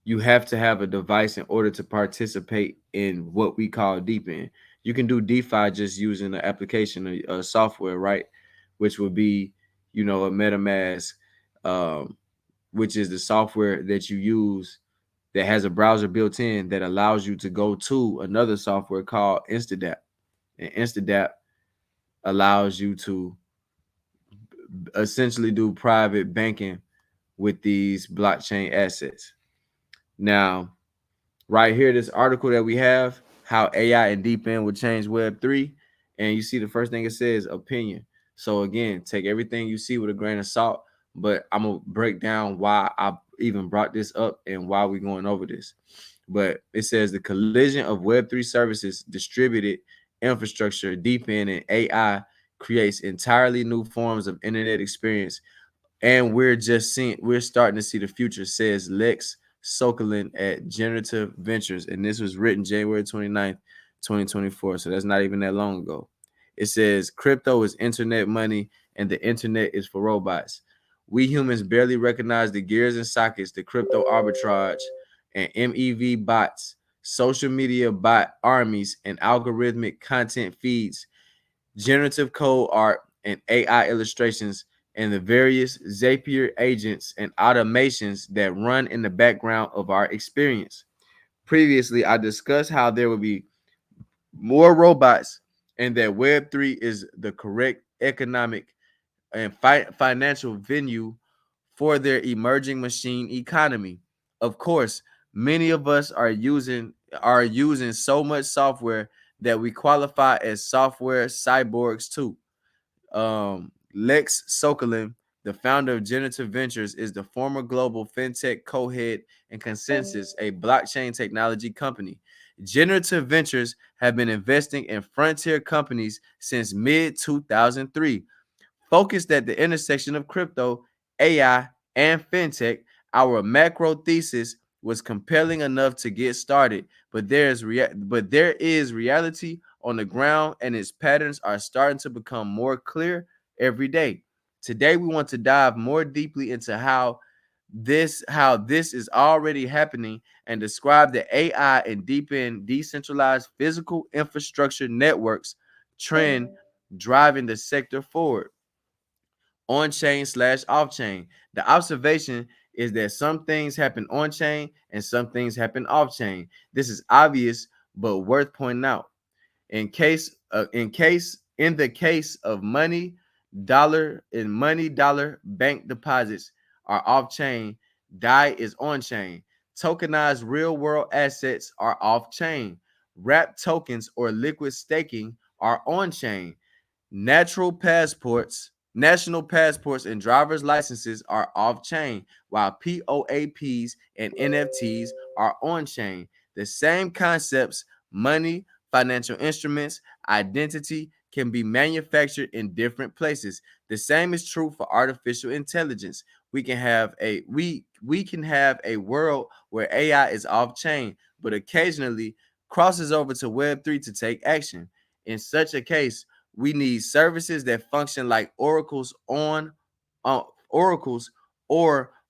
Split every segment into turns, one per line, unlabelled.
you have to have a device in order to participate in what we call DePIN. You can do DeFi just using the application software, right? Which would be, a MetaMask, um, which is the software that you use that has a browser built in that allows you to go to another software called Instadap. And Instadap allows you to essentially do private banking with these blockchain assets. Now, right here, this article that we have, how AI and DeepN will change Web3. And you see the first thing it says, opinion. So again, take everything you see with a grain of salt, but I'm going to break down why I even brought this up and why we're going over this. But it says the collision of Web3 services, distributed infrastructure, DeepN, and AI creates entirely new forms of internet experience, and we're starting to see the future, says Lex Sokolin at Generative Ventures. And this was written January 29th, 2024. So that's not even that long ago. It says crypto is internet money and the internet is for robots. We humans barely recognize the gears and sockets, the crypto arbitrage and MEV bots, social media bot armies, and algorithmic content feeds, generative code art, and AI illustrations, and the various Zapier agents and automations that run in the background of our experience. Previously, I discussed how there will be more robots and that Web3 is the correct economic and financial venue for their emerging machine economy. Of course, many of us are using so much software that we qualify as software cyborgs too. Lex Sokolin, the founder of Generative Ventures, is the former global fintech co-head and Consensus, a blockchain technology company. Generative Ventures have been investing in frontier companies since mid 2003, focused at the intersection of crypto, AI, and fintech. Our macro thesis was compelling enough to get started, but there is reality on the ground, and its patterns are starting to become more clear every day. Today, we want to dive more deeply into how this is already happening and describe the AI and deepen decentralized physical infrastructure networks trend driving the sector forward. On chain slash off chain. The observation is that some things happen on chain and some things happen off chain. This is obvious, but worth pointing out. In the case of money dollar bank deposits are off chain, DAI is on chain. Tokenized real world assets are off chain. Wrap tokens or liquid staking are on chain. Natural passports, national passports, and driver's licenses are off chain, while POAPs and NFTs are on chain. The same concepts, money, financial instruments, identity, can be manufactured in different places. The same is true for artificial intelligence. We can have a world where AI is off chain, but occasionally crosses over to Web3 to take action. In such a case, we need services that function like oracles or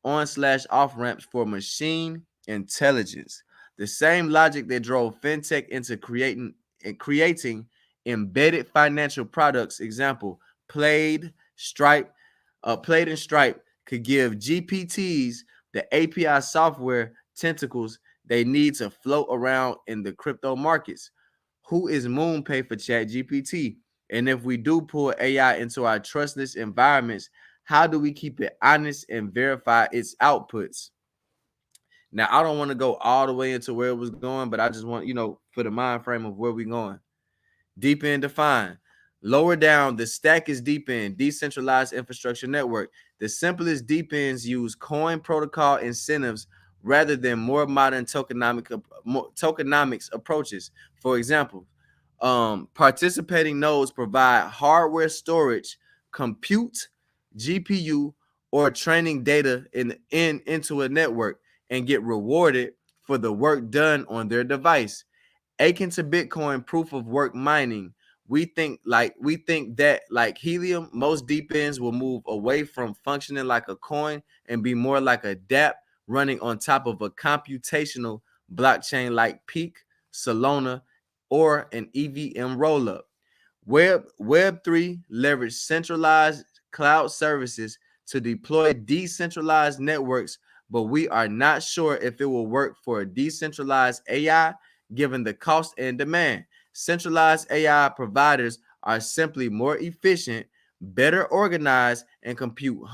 on slash off ramps for machine intelligence. The same logic that drove fintech into creating embedded financial products. Example, Plaid, Stripe, Plaid and Stripe could give GPTs the API software tentacles they need to float around in the crypto markets. Who is MoonPay for ChatGPT? And if we do pull AI into our trustless environments, how do we keep it honest and verify its outputs? Now, I don't want to go all the way into where it was going, but I just want, for the mind frame of where we're going. Deep in define. Lower down, the stack is deep in decentralized infrastructure network. The simplest deep ends use coin protocol incentives rather than more modern tokenomics approaches. For example, participating nodes provide hardware storage, compute, GPU, or training data into a network and get rewarded for the work done on their device. Akin to Bitcoin proof of work mining, we think that like helium, most deep ends will move away from functioning like a coin and be more like a DApp running on top of a computational blockchain like Peak, Solana, or an EVM rollup. Web3 leverage centralized cloud services to deploy decentralized networks, but we are not sure if it will work for decentralized AI given the cost and demand. Centralized AI providers are simply more efficient, better organized, and computes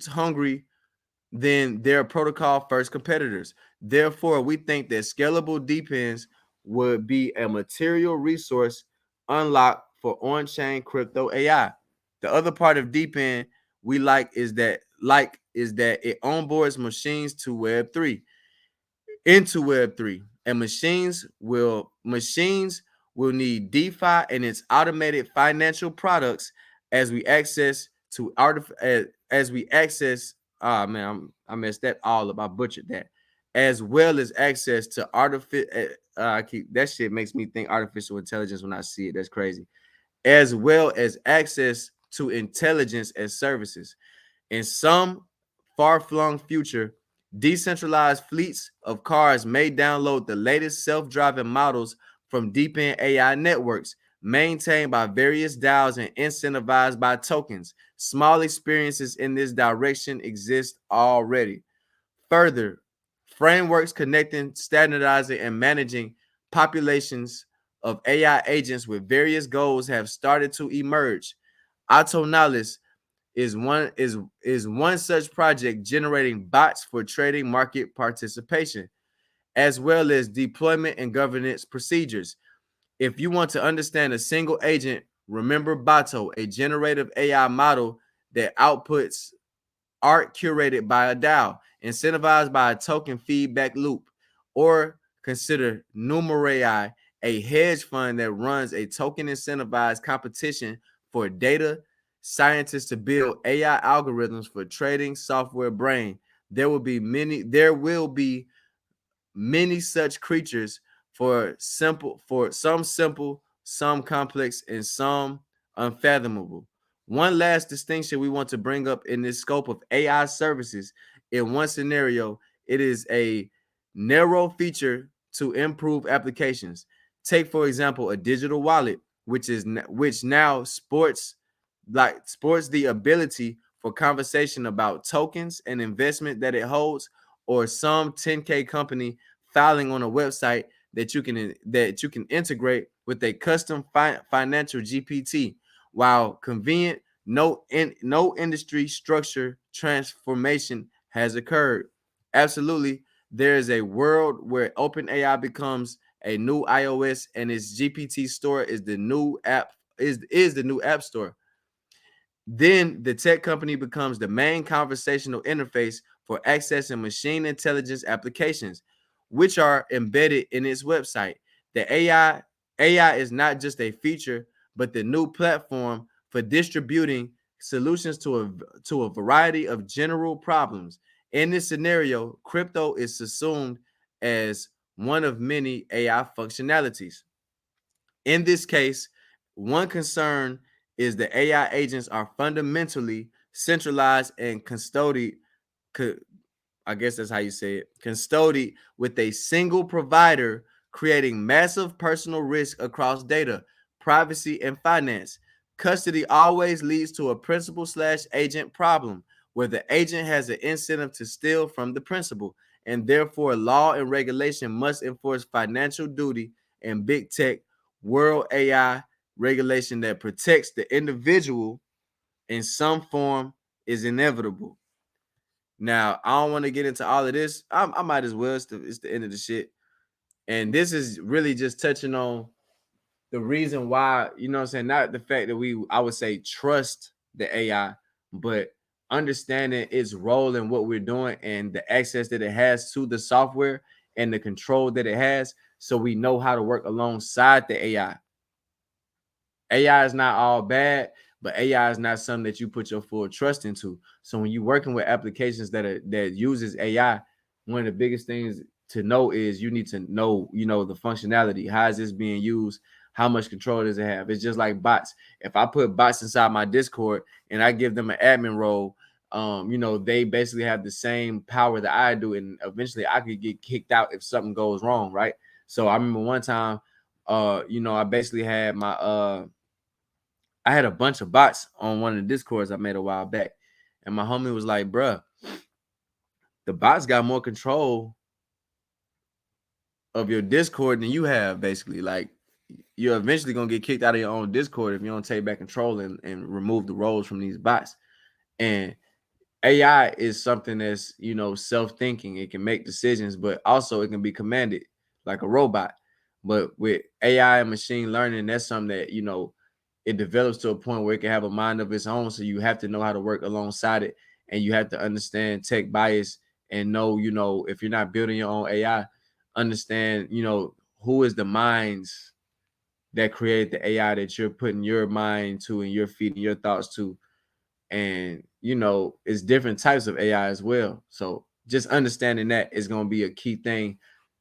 hungry than their protocol first competitors. Therefore, we think that scalable DePINs would be a material resource unlocked for on-chain crypto AI. The other part of DePIN we like is that it onboards machines to Web3 into Web3, and machines will need DeFi and its automated financial products as we access to as we access. Ah man, I messed that all up. I butchered that. As well as access to artificial. I keep that shit makes me think artificial intelligence when I see it. That's crazy. As well as access to intelligence as services. In some far-flung future, decentralized fleets of cars may download the latest self-driving models from DePIN AI networks, maintained by various DAOs and incentivized by tokens. Small experiences in this direction exist already. Further, frameworks connecting, standardizing, and managing populations of AI agents with various goals have started to emerge. Autonolas is one such project, generating bots for trading market participation, as well as deployment and governance procedures. If you want to understand a single agent, remember Bato, a generative AI model that outputs art curated by a DAO, incentivized by a token feedback loop. Or consider Numerai, a hedge fund that runs a token incentivized competition for data scientists to build AI algorithms for trading software brain. There will be many such creatures, for some simple, some complex, and some unfathomable. One last distinction we want to bring up in this scope of AI services: in one scenario, it is a narrow feature to improve applications. Take, for example, a digital wallet, which now sports the ability for conversation about tokens and investment that it holds, or some 10K company filing on a website that you can integrate with a custom financial GPT. While convenient, no industry structure transformation has occurred. Absolutely, there is a world where OpenAI becomes a new iOS, and its GPT store is the new app store. Then the tech company becomes the main conversational interface for accessing machine intelligence applications, which are embedded in its website. The AI is not just a feature, but the new platform for distributing solutions to a variety of general problems. In this scenario, crypto is assumed as one of many AI functionalities. In this case, one concern is the AI agents are fundamentally centralized and custodied. I guess that's how you say it, custodied with a single provider, creating massive personal risk across data, privacy, and finance. Custody always leads to a principal/agent problem, where the agent has an incentive to steal from the principal, and therefore law and regulation must enforce financial duty, and big tech world AI regulation that protects the individual in some form is inevitable. Now, I don't want to get into all of this. I might as well. It's the end of the shit. And this is really just touching on the reason why, you know what I'm saying? Not the fact that I would say, trust the AI, but understanding its role in what we're doing and the access that it has to the software and the control that it has, so we know how to work alongside the AI. AI is not all bad, but AI is not something that you put your full trust into. So when you're working with applications that uses AI, one of the biggest things to know is you need to know, the functionality. How is this being used? How much control does it have? It's just like bots. If I put bots inside my Discord and I give them an admin role, they basically have the same power that I do, and eventually I could get kicked out if something goes wrong, right? So I remember one time, I basically had I had a bunch of bots on one of the discords I made a while back, and my homie was like, "Bruh, the bots got more control of your Discord than you have. Basically, like you're eventually gonna get kicked out of your own Discord if you don't take back control and remove the roles from these bots." And AI is something that's, self-thinking. It can make decisions, but also it can be commanded like a robot. But with AI and machine learning, that's something that, it develops to a point where it can have a mind of its own. So you have to know how to work alongside it, and you have to understand tech bias and know, if you're not building your own AI, understand, who is the minds that create the AI that you're putting your mind to and you're feeding your thoughts to. And it's different types of AI as well. So just understanding that is going to be a key thing,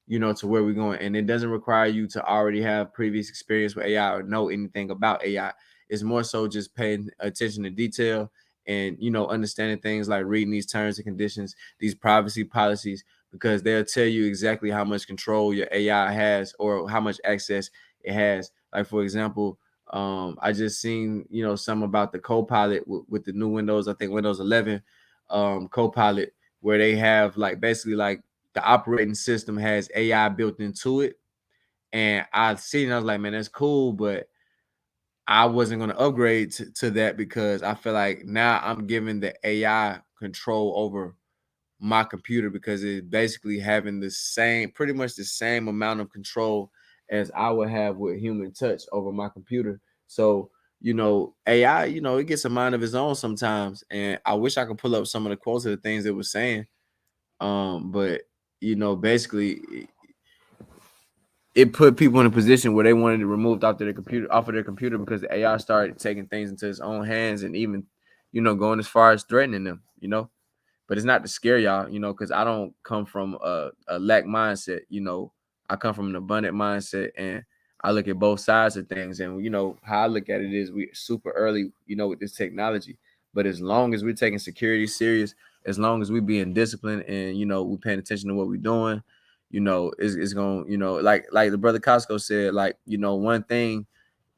to where we're going. And it doesn't require you to already have previous experience with AI or know anything about AI. It's more so just paying attention to detail and understanding things like reading these terms and conditions, these privacy policies, because they'll tell you exactly how much control your AI has or how much access it has. Like, for example, I just seen, some about the Copilot with the new Windows, I think Windows 11 Copilot, where they have like basically like the operating system has AI built into it. And I seen, I was like, man, that's cool, but I wasn't going to upgrade to that because I feel like now I'm giving the AI control over my computer, because it's basically having pretty much the same amount of control as I would have with human touch over my computer. So, AI, it gets a mind of its own sometimes. And I wish I could pull up some of the quotes of the things it was saying. But basically it put people in a position where they wanted to remove off of their computer because the AI started taking things into its own hands and even, going as far as threatening them. But it's not to scare y'all, because I don't come from a lack mindset. I come from an abundant mindset, and I look at both sides of things. And how I look at it is we super early, with this technology. But as long as we're taking security serious, as long as we being disciplined and we're paying attention to what we're doing, it's going, like the brother Costco said, like, one thing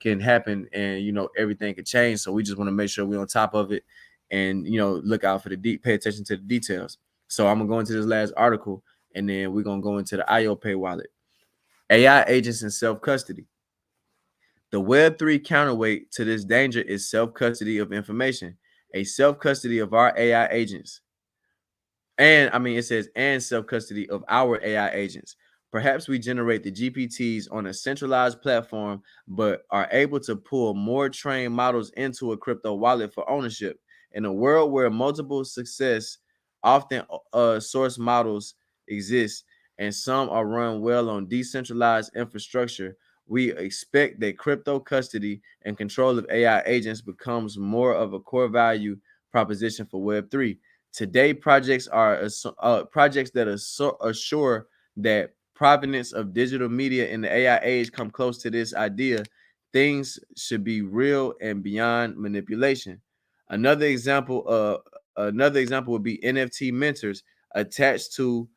can happen and everything can change. So we just want to make sure we're on top of it and look out for pay attention to the details. So I'm gonna go into this last article, and then we're gonna go into the IOPay wallet. AI agents and self-custody. The Web3 counterweight to this danger is self-custody of information, a self-custody of our AI agents. It says, and self-custody of our AI agents. Perhaps we generate the GPTs on a centralized platform, but are able to pull more trained models into a crypto wallet for ownership. In a world where multiple success, often source models exist, and some are run well on decentralized infrastructure, we expect that crypto custody and control of AI agents becomes more of a core value proposition for Web3. Today, projects that assure that provenance of digital media in the AI age come close to this idea. Things should be real and beyond manipulation. Another example would be NFT mentors attached to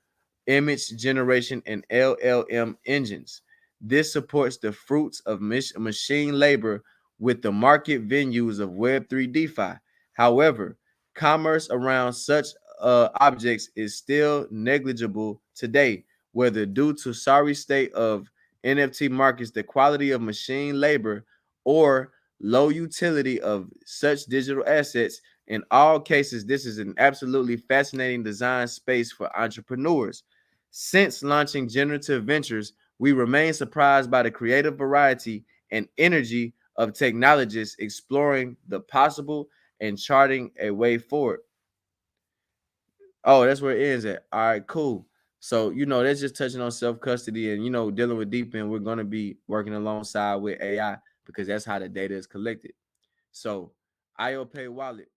image generation and LLM engines. This supports the fruits of machine labor with the market venues of Web3 DeFi. However, commerce around such objects is still negligible today, whether due to sorry state of NFT markets, the quality of machine labor, or low utility of such digital assets. In all cases, this is an absolutely fascinating design space for entrepreneurs. Since launching Generative Ventures, we remain surprised by the creative variety and energy of technologists exploring the possible and charting a way forward. Oh, that's where it ends at. All right, cool. So, that's just touching on self-custody and, dealing with DePIN. We're going to be working alongside with AI because that's how the data is collected. So, IOPay wallet.